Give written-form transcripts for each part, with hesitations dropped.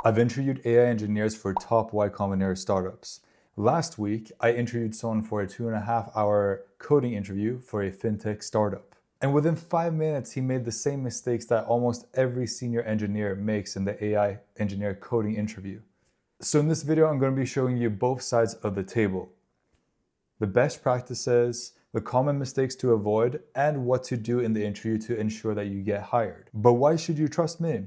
I've interviewed AI engineers for top Y Combinator startups. Last week, I interviewed someone for a 2.5 hour coding interview for a FinTech startup. And within 5 minutes, he made the same mistakes that almost every senior engineer makes in the AI engineer coding interview. So in this video, I'm going to be showing you both sides of the table. The best practices, the common mistakes to avoid, and what to do in the interview to ensure that you get hired. But why should you trust me?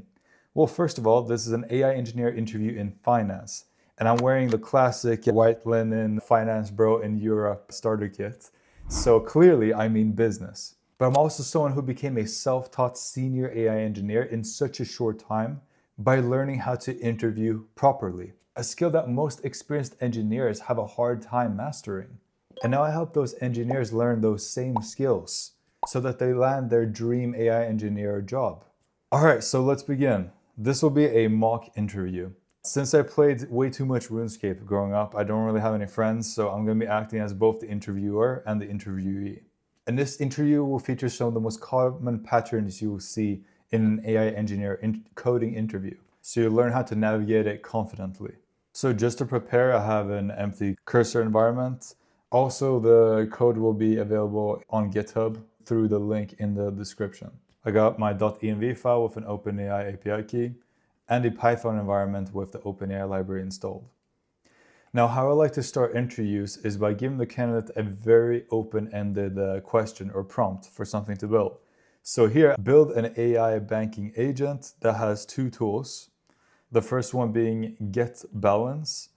Well, first of all, this is an AI engineer interview in finance, and I'm wearing the classic white linen finance bro in Europe starter kit. So clearly I mean business. But I'm also someone who became a self-taught senior AI engineer in such a short time by learning how to interview properly, a skill that most experienced engineers have a hard time mastering. And now I help those engineers learn those same skills so that they land their dream AI engineer job. All right, so let's begin. This will be a mock interview. Since I played way too much RuneScape growing up, I don't really have any friends, so I'm going to be acting as both the interviewer and the interviewee. And this interview will feature some of the most common patterns you will see in an AI engineer coding interview, so you'll learn how to navigate it confidently. So just to prepare, I have an empty cursor environment. Also, the code will be available on GitHub through the link in the description. I got my .env file with an OpenAI API key and a Python environment with the OpenAI library installed. Now, how I like to start interviews is by giving the candidate a very open-ended question or prompt for something to build. So here, build an AI banking agent that has two tools. The first one being get balance,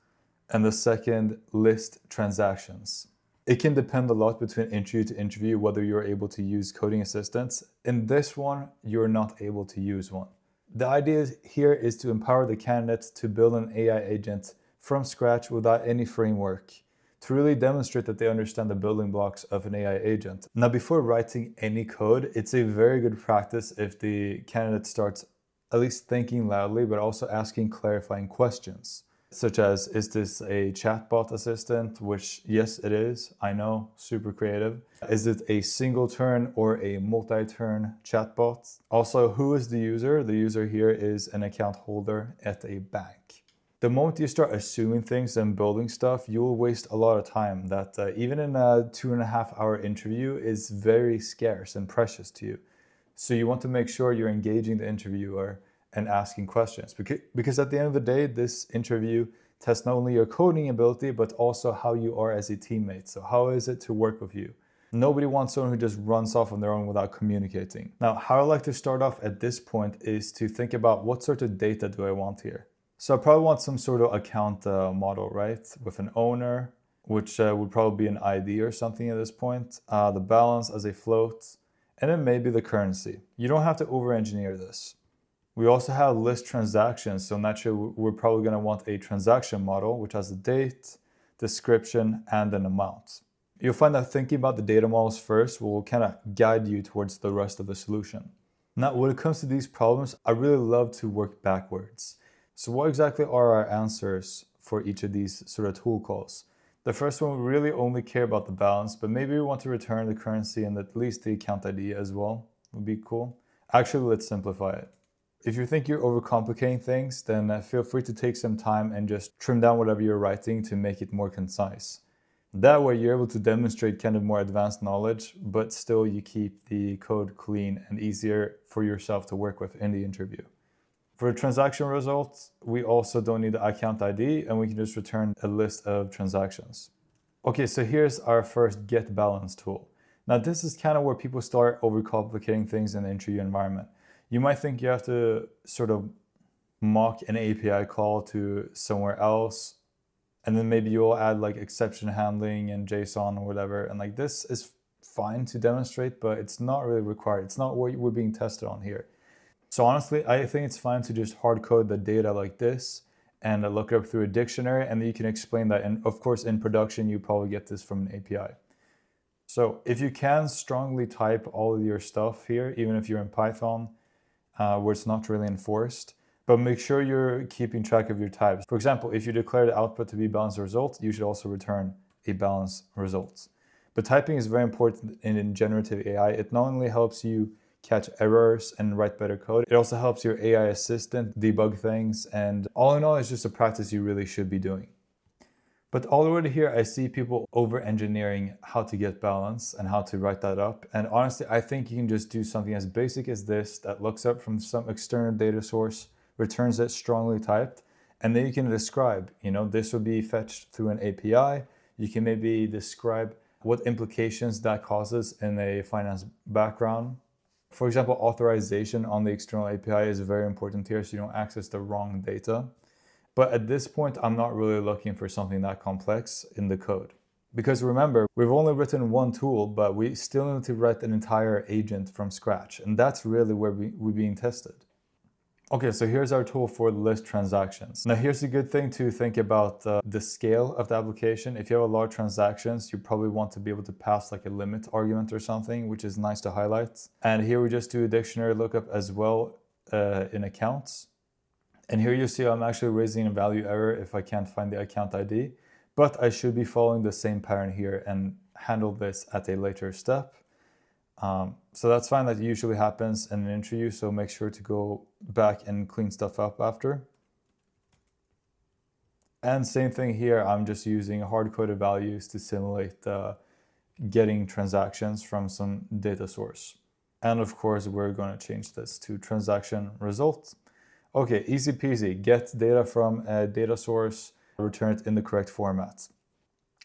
and the second, list transactions. It can depend a lot between interview to interview whether you're able to use coding assistants. In this one, you're not able to use one. The idea here is to empower the candidate to build an AI agent from scratch without any framework, to really demonstrate that they understand the building blocks of an AI agent. Now, before writing any code, it's a very good practice if the candidate starts at least thinking loudly, but also asking clarifying questions. Such as, is this a chatbot assistant? Which, yes, it is. I know, super creative. Is it a single turn or a multi-turn chatbot? Also, who is the user? The user here is an account holder at a bank. The moment you start assuming things and building stuff, you will waste a lot of time that even in a 2.5 hour interview is very scarce and precious to you. So you want to make sure you're engaging the interviewer and asking questions. Because at the end of the day, this interview tests not only your coding ability, but also how you are as a teammate. So how is it to work with you? Nobody wants someone who just runs off on their own without communicating. Now, how I like to start off at this point is to think about what sort of data do I want here? So I probably want some sort of account model, right? With an owner, which would probably be an ID or something at this point. The balance as a float, and then maybe the currency. You don't have to over-engineer this. We also have list transactions, so naturally we're probably going to want a transaction model which has a date, description, and an amount. You'll find that thinking about the data models first will kind of guide you towards the rest of the solution. Now, when it comes to these problems, I really love to work backwards. So what exactly are our answers for each of these sort of tool calls? The first one, we really only care about the balance, but maybe we want to return the currency and at least the account ID as well. Would be cool. Actually, let's simplify it. If you think you're overcomplicating things, then feel free to take some time and just trim down whatever you're writing to make it more concise. That way you're able to demonstrate kind of more advanced knowledge, but still you keep the code clean and easier for yourself to work with in the interview. For transaction results, we also don't need the account ID and we can just return a list of transactions. Okay, so here's our first get balance tool. Now this is kind of where people start overcomplicating things in the interview environment. You might think you have to sort of mock an API call to somewhere else, and then maybe you'll add like exception handling and JSON or whatever. And like this is fine to demonstrate, but it's not really required. It's not what we're being tested on here. So honestly, I think it's fine to just hard code the data like this and look it up through a dictionary, and then you can explain that. And of course, in production, you probably get this from an API. So if you can strongly type all of your stuff here, even if you're in Python, where it's not really enforced, but make sure you're keeping track of your types. For example, if you declare the output to be balanced result, you should also return a balanced result. But typing is very important in generative AI. It not only helps you catch errors and write better code. It also helps your AI assistant debug things, and all in all, it's just a practice you really should be doing. But already here, I see people over-engineering how to get balance and how to write that up. And honestly, I think you can just do something as basic as this that looks up from some external data source, returns it strongly typed, and then you can describe, this would be fetched through an API. You can maybe describe what implications that causes in a finance background. For example, authorization on the external API is very important here, so you don't access the wrong data. But at this point, I'm not really looking for something that complex in the code. Because remember, we've only written one tool, but we still need to write an entire agent from scratch. And that's really where we're being tested. Okay, so here's our tool for list transactions. Now here's a good thing to think about the scale of the application. If you have a lot of transactions, you probably want to be able to pass like a limit argument or something, which is nice to highlight. And here we just do a dictionary lookup as well in accounts. And here you see I'm actually raising a value error if I can't find the account ID, but I should be following the same pattern here and handle this at a later step. So that's fine. That usually happens in an interview, so make sure to go back and clean stuff up after. And same thing here, I'm just using hard-coded values to simulate getting transactions from some data source. And of course, we're going to change this to transaction result. Okay, easy peasy, get data from a data source, return it in the correct format.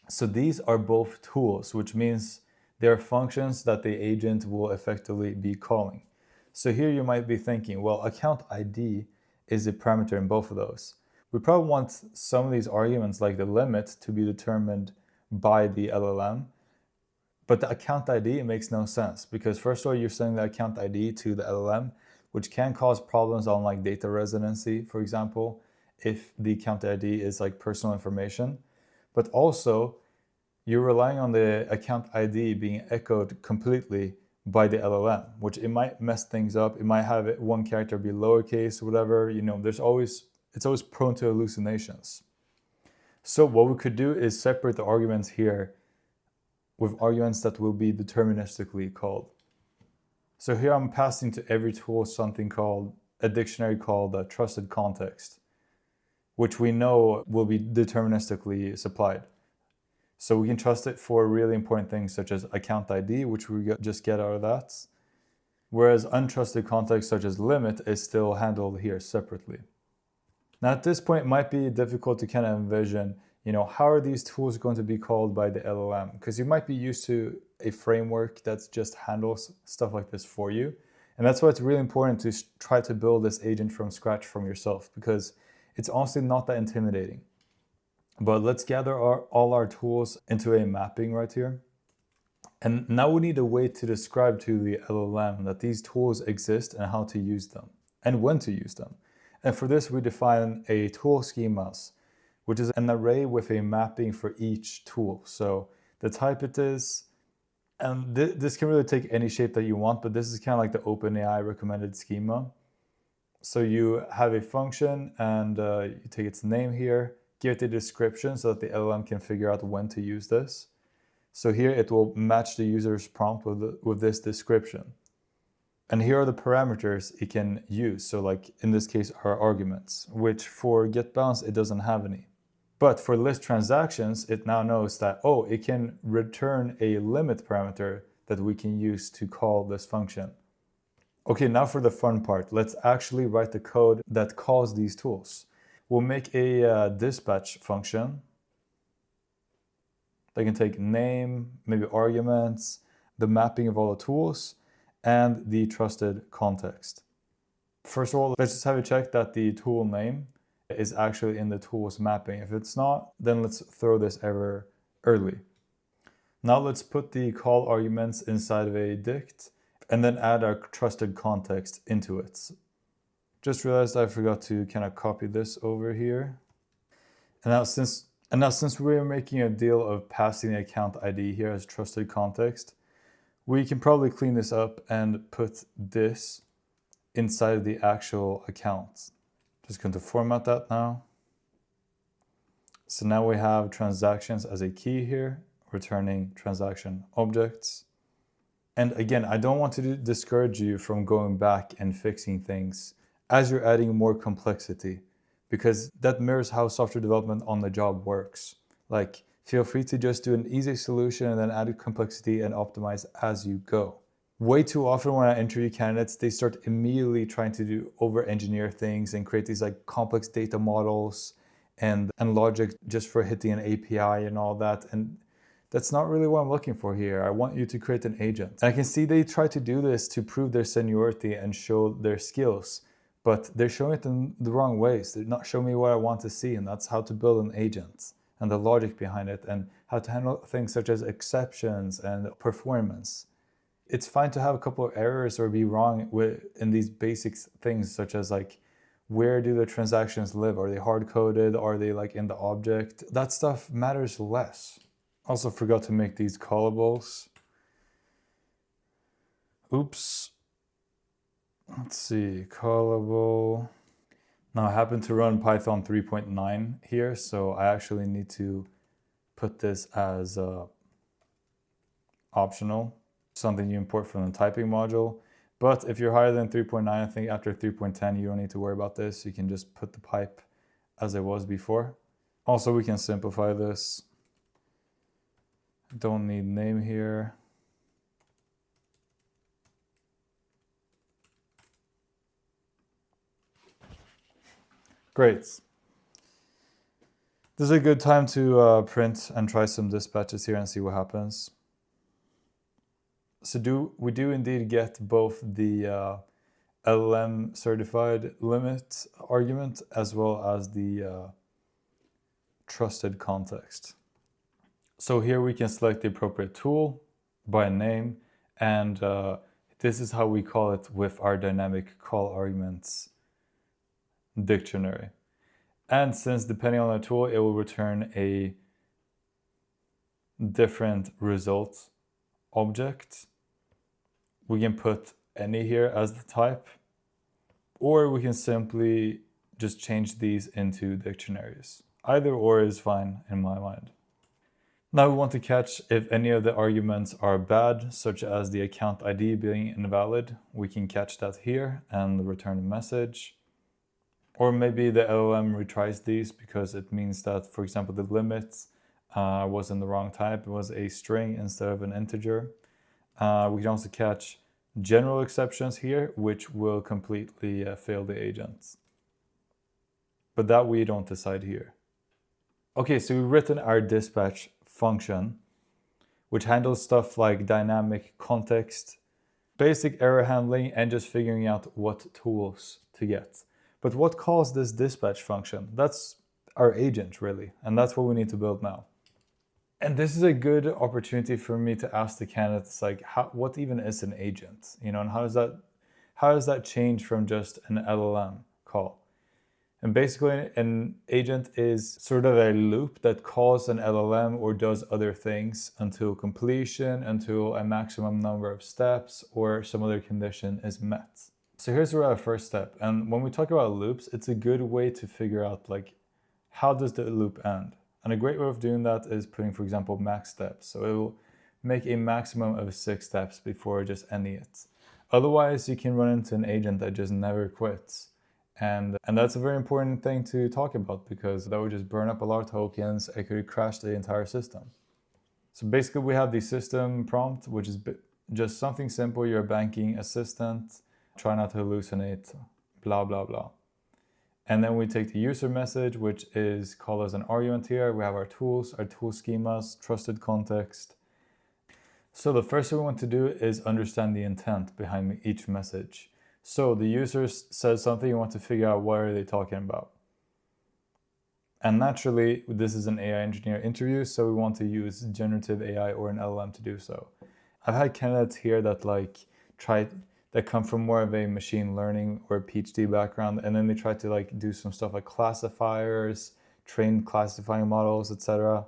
So these are both tools, which means they're functions that the agent will effectively be calling. So here you might be thinking, well, account ID is a parameter in both of those. We probably want some of these arguments, like the limit, to be determined by the LLM. But the account ID, it makes no sense, because first of all, you're sending the account ID to the LLM, which can cause problems on like data residency, for example, if the account ID is like personal information. But also, you're relying on the account ID being echoed completely by the LLM, which it might mess things up. It might have one character be lowercase, whatever. It's always prone to hallucinations. So what we could do is separate the arguments here with arguments that will be deterministically called. So here I'm passing to every tool something called a dictionary called trusted context, which we know will be deterministically supplied. So we can trust it for really important things such as account ID, which we just get out of that. Whereas untrusted context such as limit is still handled here separately. Now at this point, it might be difficult to kind of envision, how are these tools going to be called by the LLM? Because you might be used to a framework that just handles stuff like this for you. And that's why it's really important to try to build this agent from scratch from yourself, because it's honestly not that intimidating. But let's gather all our tools into a mapping right here. And now we need a way to describe to the LLM that these tools exist and how to use them and when to use them. And for this, we define a tool schemas, which is an array with a mapping for each tool. So the type it is, and this can really take any shape that you want, but this is kind of like the OpenAI recommended schema. So you have a function and you take its name here, give it a description so that the LLM can figure out when to use this. So here it will match the user's prompt with this description. And here are the parameters it can use. So like in this case, our arguments, which for getBalance, it doesn't have any. But for list transactions, it now knows that, it can return a limit parameter that we can use to call this function. Okay, now for the fun part. Let's actually write the code that calls these tools. We'll make a dispatch function that can take name, maybe arguments, the mapping of all the tools, and the trusted context. First of all, let's just have a check that the tool name is actually in the tools mapping. If it's not, then let's throw this error early. Now let's put the call arguments inside of a dict and then add our trusted context into it. Just realized I forgot to kind of copy this over here. And now since we're making a deal of passing the account ID here as trusted context, we can probably clean this up and put this inside of the actual account. Just going to format that now. So now we have transactions as a key here, returning transaction objects. And again, I don't want to discourage you from going back and fixing things as you're adding more complexity, because that mirrors how software development on the job works. Like, feel free to just do an easy solution and then add complexity and optimize as you go. Way too often when I interview candidates, they start immediately trying to do over-engineer things and create these like complex data models and logic just for hitting an API and all that. And that's not really what I'm looking for here. I want you to create an agent. And I can see they try to do this to prove their seniority and show their skills, but they're showing it in the wrong ways. They're not showing me what I want to see, and that's how to build an agent and the logic behind it and how to handle things such as exceptions and performance. It's fine to have a couple of errors or be wrong in these basic things, such as like, where do the transactions live? Are they hard-coded? Are they like in the object? That stuff matters less. Also forgot to make these callables. Oops. Let's see, callable. Now I happen to run Python 3.9 here, so I actually need to put this as optional, something you import from the typing module. But if you're higher than 3.9, I think after 3.10, you don't need to worry about this. You can just put the pipe as it was before. Also, we can simplify this. Don't need name here. Great. This is a good time to print and try some dispatches here and see what happens. So we do indeed get both the LLM certified limit argument as well as the trusted context. So here we can select the appropriate tool by name, and this is how we call it with our dynamic call arguments dictionary. And since depending on the tool, it will return a different result object, we can put any here as the type, or we can simply just change these into dictionaries. Either or is fine in my mind. Now we want to catch if any of the arguments are bad, such as the account ID being invalid. We can catch that here and return a message. Or maybe the LLM retries these because it means that, for example, the limit was in the wrong type. It was a string instead of an integer. We can also catch general exceptions here, which will completely fail the agents. But that we don't decide here. Okay, so we've written our dispatch function, which handles stuff like dynamic context, basic error handling, and just figuring out what tools to get. But what calls this dispatch function? That's our agent, really, and that's what we need to build now. And this is a good opportunity for me to ask the candidates, like, what even is an agent? You know, and how does that change from just an LLM call? And basically, an agent is sort of a loop that calls an LLM or does other things until completion, until a maximum number of steps or some other condition is met. So here's our first step. And when we talk about loops, it's a good way to figure out, like, how does the loop end? And a great way of doing that is putting, for example, max steps. So it will make a maximum of 6 steps before just ending it. Otherwise, you can run into an agent that just never quits. And that's a very important thing to talk about, because that would just burn up a lot of tokens. It could crash the entire system. So basically, we have the system prompt, which is just something simple. You're a banking assistant. Try not to hallucinate, blah, blah, blah. And then we take the user message, which is called as an argument here. We have our tools, our tool schemas, trusted context. So the first thing we want to do is understand the intent behind each message. So the user says something, you want to figure out what are they talking about. And naturally, this is an AI engineer interview, so we want to use generative AI or an LLM to do so. I've had candidates here that that come from more of a machine learning or a PhD background, and then they try to do some stuff like classifiers, train classifying models, etc.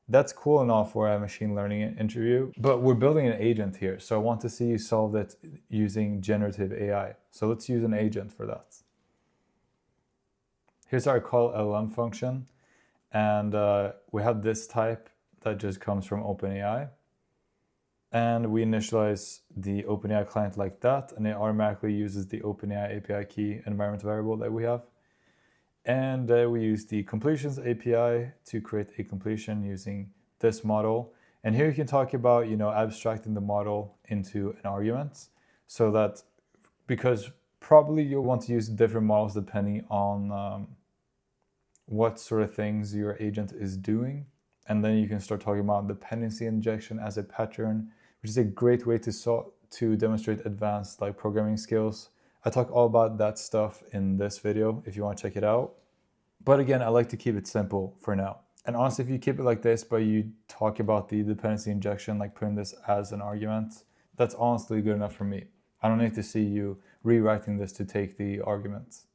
That's cool and all for a machine learning interview, but we're building an agent here. So I want to see you solve it using generative AI. So let's use an agent for that. Here's our call LLM function. And we have this type that just comes from OpenAI. And we initialize the OpenAI client like that, and it automatically uses the OpenAI API key environment variable that we have. And we use the completions API to create a completion using this model. And here you can talk about, abstracting the model into an argument, so that, because probably you'll want to use different models depending on what sort of things your agent is doing. And then you can start talking about dependency injection as a pattern, which is a great way to demonstrate advanced programming skills. I talk all about that stuff in this video if you want to check it out. But again, I like to keep it simple for now. And honestly, if you keep it like this, but you talk about the dependency injection, like putting this as an argument, that's honestly good enough for me. I don't need to see you rewriting this to take the arguments.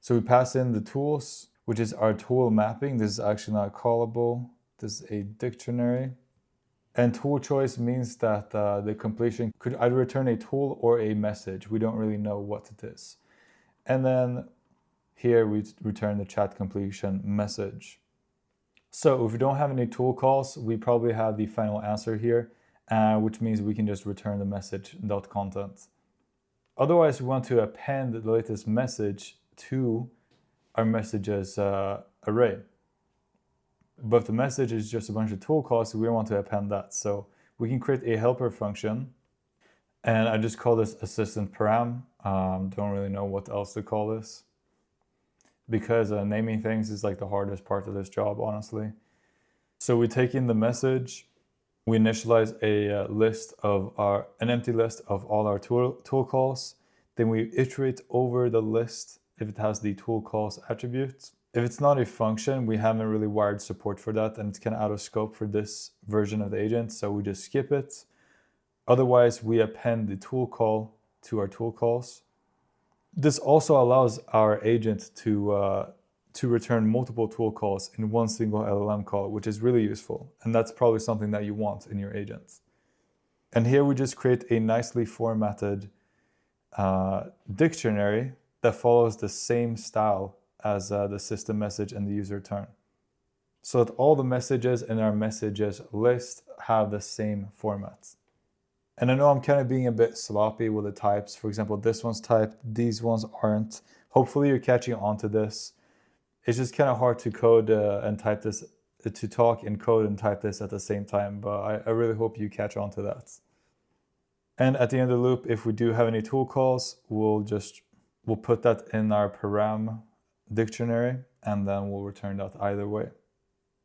So we pass in the tools, which is our tool mapping. This is actually not callable. This is a dictionary. And tool choice means that the completion could either return a tool or a message. We don't really know what it is. And then here we return the chat completion message. So if we don't have any tool calls, we probably have the final answer here, which means we can just return the message.content. Otherwise, we want to append the latest message to our messages array. But if the message is just a bunch of tool calls, we don't want to append that. So we can create a helper function, and I just call this assistant param. Don't really know what else to call this, because naming things is like the hardest part of this job, honestly. So we take in the message, we initialize a list of an empty list of all our tool calls. Then we iterate over the list if it has the tool calls attribute. If it's not a function, we haven't really wired support for that, and it's kind of out of scope for this version of the agent, so we just skip it. Otherwise, we append the tool call to our tool calls. This also allows our agent to return multiple tool calls in one single LLM call, which is really useful. And that's probably something that you want in your agents. And here we just create a nicely formatted dictionary that follows the same style as the system message and the user return, so that all the messages in our messages list have the same format. And I know I'm kind of being a bit sloppy with the types. For example, this one's typed, these ones aren't. Hopefully you're catching on to this. It's just kind of hard to code and type this, to talk and code and type this at the same time, but I really hope you catch on to that. And at the end of the loop, if we do have any tool calls, we'll put that in our param dictionary, and then we'll return that either way.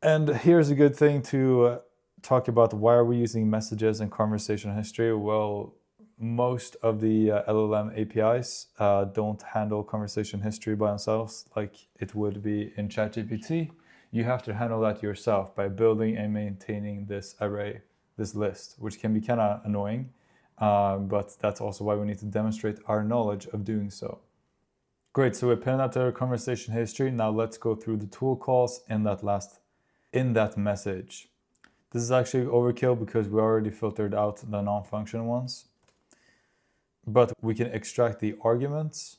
And here's a good thing to talk about. Why are we using messages and conversation history? Well, most of the LLM APIs don't handle conversation history by themselves like it would be in ChatGPT. You have to handle that yourself by building and maintaining this array, this list, which can be kind of annoying, but that's also why we need to demonstrate our knowledge of doing so. Great, so we append that to our conversation history. Now let's go through the tool calls in that message. This is actually overkill because we already filtered out the non-function ones. But we can extract the arguments.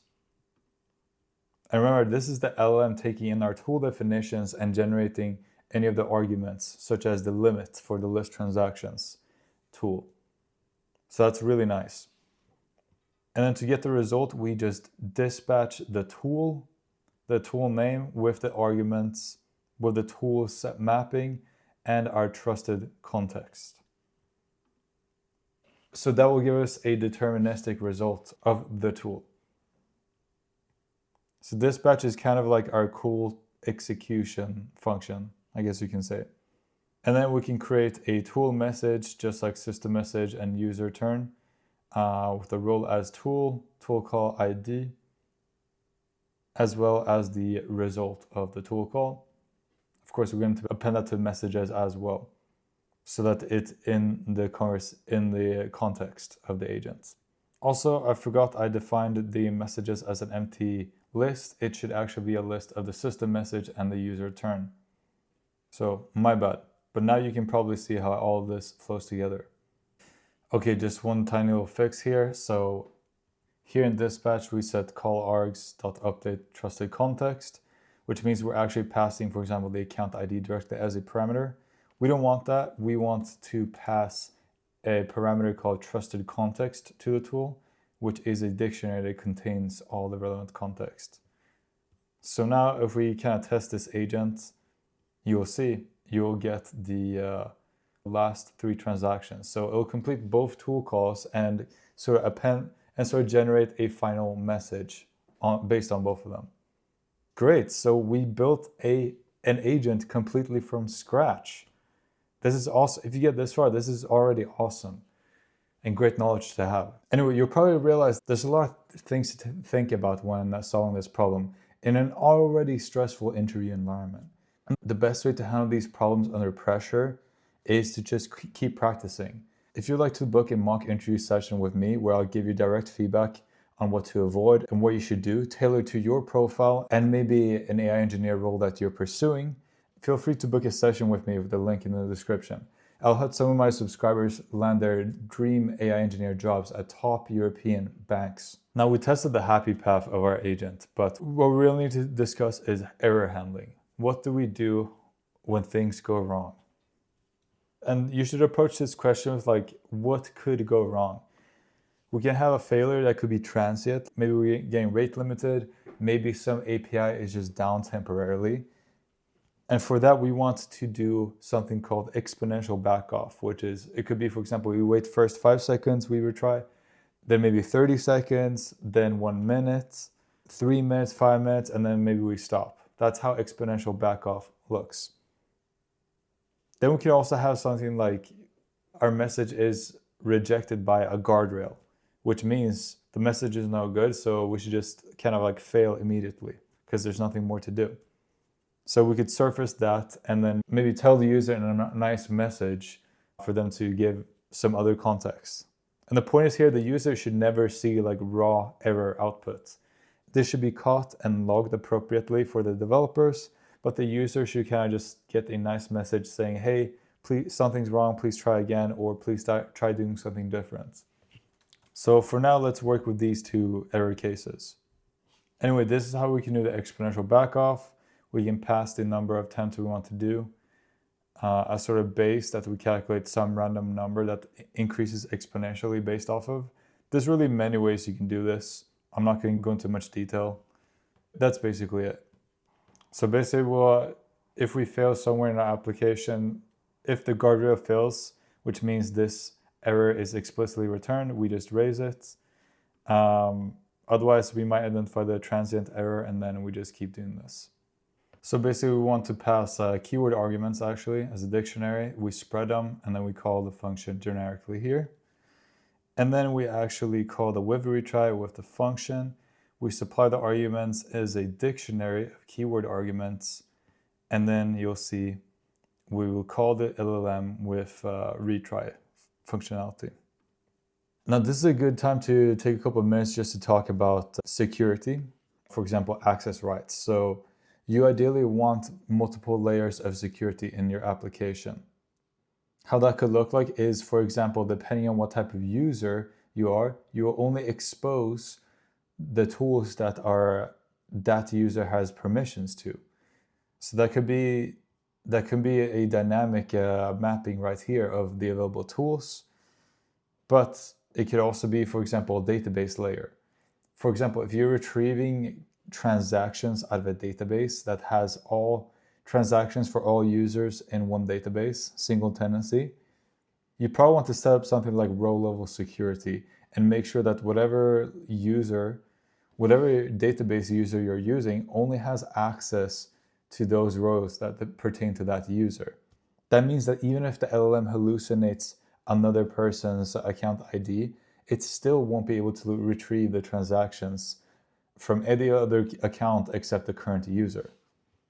And remember, this is the LLM taking in our tool definitions and generating any of the arguments, such as the limit for the list transactions tool. So that's really nice. And then to get the result, we just dispatch the tool name with the arguments, with the tool set mapping, and our trusted context. So that will give us a deterministic result of the tool. So dispatch is kind of like our cool execution function, I guess you can say. And then we can create a tool message, just like system message and user return, with the role as tool call ID, as well as the result of the tool call. Of course, we're going to append that to messages as well, so that it's in the context of the agents. Also, I forgot I defined the messages as an empty list. It should actually be a list of the system message and the user return. So my bad. But now you can probably see how all of this flows together. Okay, just one tiny little fix here. So here in dispatch, we set call args.update trusted context, which means we're actually passing, for example, the account ID directly as a parameter. We don't want that. We want to pass a parameter called trusted context to the tool, which is a dictionary that contains all the relevant context. So now if we kind of test this agent, you will see you will get the last 3 transactions. So it will complete both tool calls and sort of append and sort of generate a final message based on both of them. Great, so we built an agent completely from scratch. This is awesome. If you get this far, this is already awesome and great knowledge to have. Anyway, you'll probably realize there's a lot of things to think about when solving this problem in an already stressful interview environment. And the best way to handle these problems under pressure is to just keep practicing. If you'd like to book a mock interview session with me where I'll give you direct feedback on what to avoid and what you should do, tailored to your profile and maybe an AI engineer role that you're pursuing, feel free to book a session with me with the link in the description. I'll help some of my subscribers land their dream AI engineer jobs at top European banks. Now, we tested the happy path of our agent, but what we really need to discuss is error handling. What do we do when things go wrong? And you should approach this question with like, what could go wrong? We can have a failure that could be transient. Maybe we're getting rate limited. Maybe some API is just down temporarily. And for that, we want to do something called exponential backoff, which is, it could be, for example, we wait first 5 seconds, we retry, then maybe 30 seconds, then 1 minute, 3 minutes, 5 minutes, and then maybe we stop. That's how exponential backoff looks. Then we can also have something like our message is rejected by a guardrail, which means the message is no good, so we should just kind of like fail immediately because there's nothing more to do. So we could surface that and then maybe tell the user in a nice message for them to give some other context. And the point is here, the user should never see like raw error outputs. This should be caught and logged appropriately for the developers, but the user should kind of just get a nice message saying, hey, please, something's wrong, please try again, or please try doing something different. So for now, let's work with these 2 error cases. Anyway, this is how we can do the exponential backoff. We can pass the number of attempts we want to do a sort of base that we calculate some random number that increases exponentially based off of. There's really many ways you can do this. I'm not going to go into much detail. That's basically it. So basically, if we fail somewhere in our application, if the guardrail fails, which means this error is explicitly returned, we just raise it. Otherwise, we might identify the transient error and then we just keep doing this. So basically, we want to pass keyword arguments actually as a dictionary. We spread them and then we call the function generically here. And then we actually call the with retry with the function. We supply the arguments as a dictionary of keyword arguments. And then you'll see we will call the LLM with retry functionality. Now, this is a good time to take a couple of minutes just to talk about security. For example, access rights. So you ideally want multiple layers of security in your application. How that could look like is, for example, depending on what type of user you are, you will only expose the tools that user has permissions to. So that could be a dynamic mapping right here of the available tools, but it could also be, for example, a database layer. For example, if you're retrieving transactions out of a database that has all transactions for all users in one database, single tenancy, you probably want to set up something like row-level security and make sure that whatever database user you're using only has access to those rows that pertain to that user. That means that even if the LLM hallucinates another person's account ID, it still won't be able to retrieve the transactions from any other account except the current user.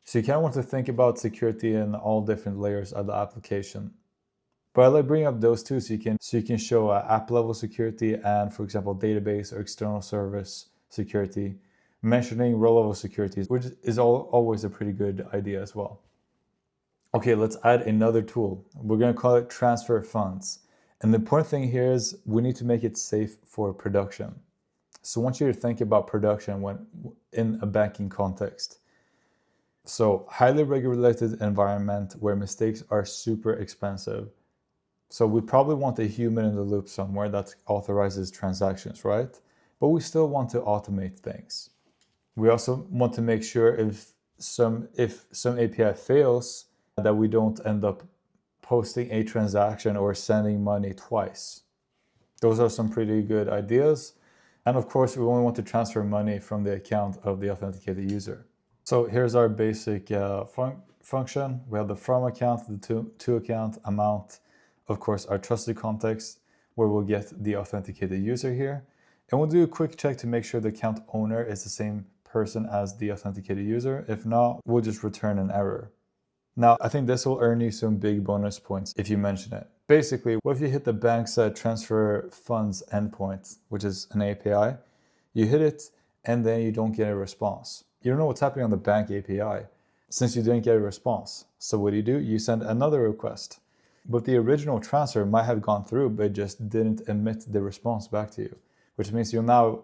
So you kind of want to think about security in all different layers of the application. But I like bringing up those two so you can show app level security and, for example, database or external service security. Mentioning row level security, which is always a pretty good idea as well. Okay, let's add another tool. We're going to call it transfer funds. And the important thing here is we need to make it safe for production. So I want you to think about production when in a banking context. So highly regulated environment where mistakes are super expensive. So we probably want a human in the loop somewhere that authorizes transactions, right? But we still want to automate things. We also want to make sure if some API fails, that we don't end up posting a transaction or sending money twice. Those are some pretty good ideas. And of course, we only want to transfer money from the account of the authenticated user. So here's our basic function. We have the from account, the to account, amount, of course, our trusted context, where we'll get the authenticated user here. And we'll do a quick check to make sure the account owner is the same person as the authenticated user. If not, we'll just return an error. Now, I think this will earn you some big bonus points if you mention it. Basically, what if you hit the bank's transfer funds endpoint, which is an API, you hit it and then you don't get a response. You don't know what's happening on the bank API since you didn't get a response. So what do? You send another request. But the original transfer might have gone through, but just didn't emit the response back to you, which means you'll now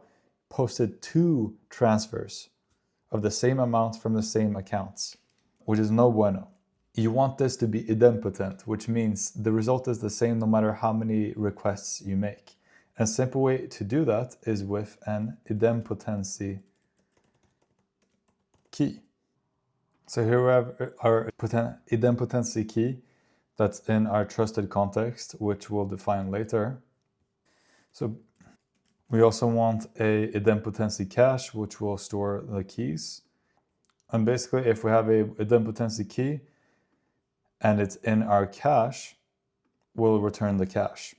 posted 2 transfers of the same amount from the same accounts, which is no bueno. You want this to be idempotent, which means the result is the same no matter how many requests you make. And a simple way to do that is with an idempotency key. So here we have our idempotency key that's in our trusted context, which we'll define later. So we also want a idempotency cache, which will store the keys. And basically, if we have a idempotency key and it's in our cache, we'll return the cache.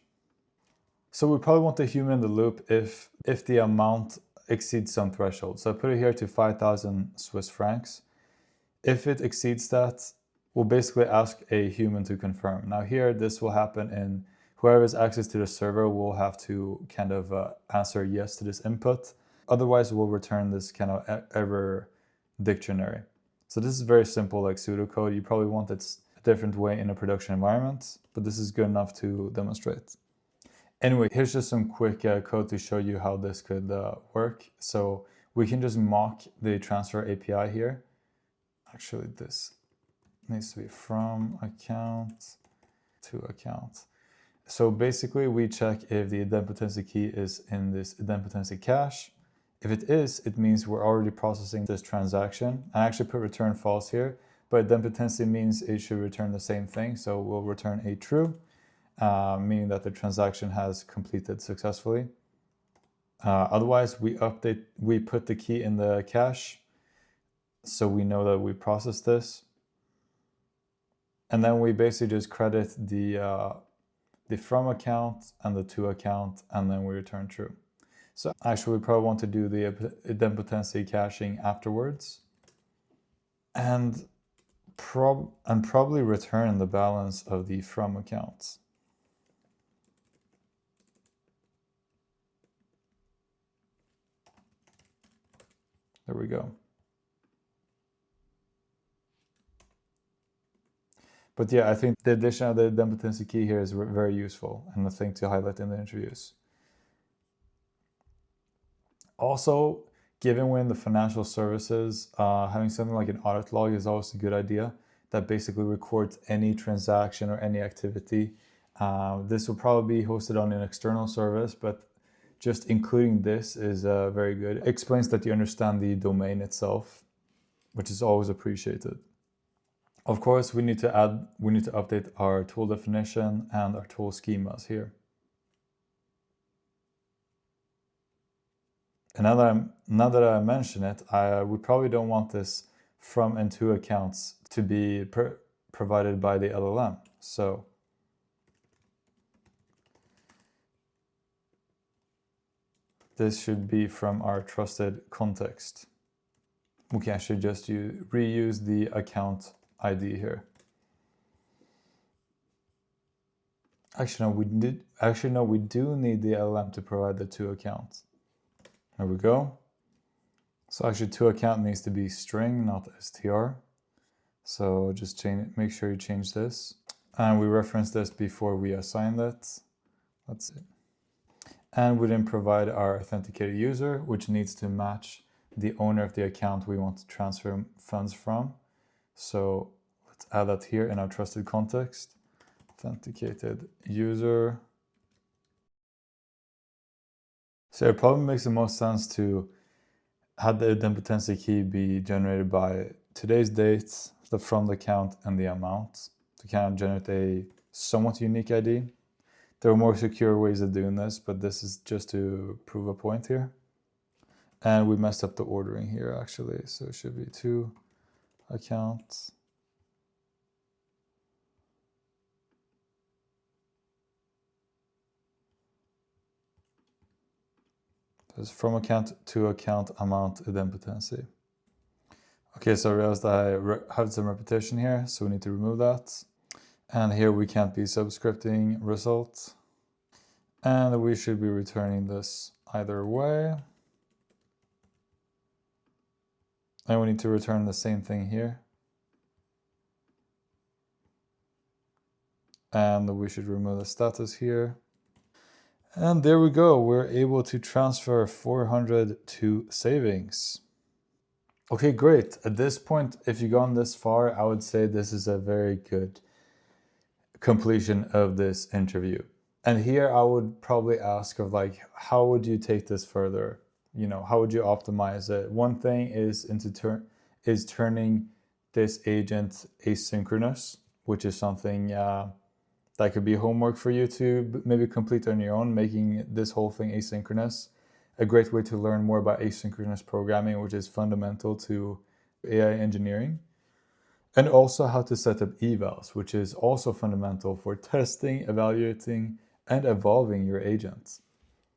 So we probably want the human in the loop if the amount exceeds some threshold. So I put it here to 5,000 Swiss francs. If it exceeds that, we'll basically ask a human to confirm. Now here, this will happen in whoever has access to the server will have to kind of answer yes to this input. Otherwise, we'll return this kind of error dictionary. So this is very simple, like pseudocode. You probably want it a different way in a production environment, but this is good enough to demonstrate. Anyway, here's just some quick code to show you how this could work. So we can just mock the transfer API here. Actually, this needs to be from account to account. So basically, we check if the idempotency key is in this idempotency cache. If it is, it means we're already processing this transaction. I actually put return false here, but idempotency means it should return the same thing. So we'll return a true, meaning that the transaction has completed successfully. Otherwise, we put the key in the cache, so we know that we processed this. And then we basically just credit the from account and the to account, and then we return true. So actually, we probably want to do the idempotency caching afterwards, and probably return the balance of the from accounts. There we go. But yeah, I think the addition of the idempotency key here is very useful and a thing to highlight in the interviews. Also, given we're in the financial services, having something like an audit log is always a good idea that basically records any transaction or any activity. This will probably be hosted on an external service, but just including this is very good. It explains that you understand the domain itself, which is always appreciated. Of course, we need to update our tool definition and our tool schemas here. And now that I mention it, we probably don't want this from and to accounts to be provided by the LLM. So this should be from our trusted context. We can actually just reuse the account ID here. Actually, no, we do need the LLM to provide the to accounts. There we go. So actually, to account needs to be string, not str. So just make sure you change this. And we referenced this before we assigned it. Let's see. And we then provide our authenticated user, which needs to match the owner of the account we want to transfer funds from. So let's add that here in our trusted context. authenticated user. So it probably makes the most sense to have the idempotency key be generated by today's date, the from the count, and the amount to kind of generate a somewhat unique ID. There are more secure ways of doing this, but this is just to prove a point here. And we messed up the ordering here actually, so it should be to account. There's from account to account amount idempotency. Okay, so I realized I have some repetition here, so we need to remove that. And here we can't be subscripting result. And we should be returning this either way. And we need to return the same thing here. And we should remove the status here. And there we go. We're able to transfer 400 to savings. Okay, great. At this point, if you've gone this far, I would say this is a very good completion of this interview. And here I would probably ask of like, how would you take this further? You know, how would you optimize it? One thing is turning this agent asynchronous, which is something that could be homework for you to maybe complete on your own, making this whole thing asynchronous. A great way to learn more about asynchronous programming, which is fundamental to AI engineering. And also how to set up evals, which is also fundamental for testing, evaluating, and evolving your agents.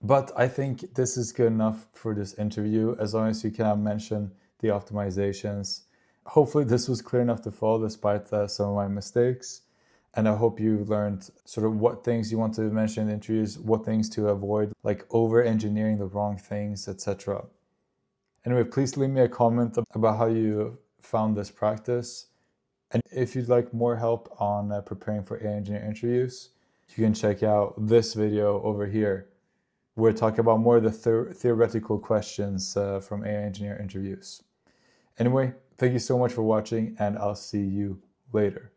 But I think this is good enough for this interview, as long as you can mention the optimizations. Hopefully this was clear enough to follow despite some of my mistakes. And I hope you learned sort of what things you want to mention in interviews, what things to avoid, like over-engineering the wrong things, etc. Anyway, please leave me a comment about how you found this practice. And if you'd like more help on preparing for AI engineer interviews, you can check out this video over here, where I talk about more of the theoretical questions from AI engineer interviews. Anyway, thank you so much for watching, and I'll see you later.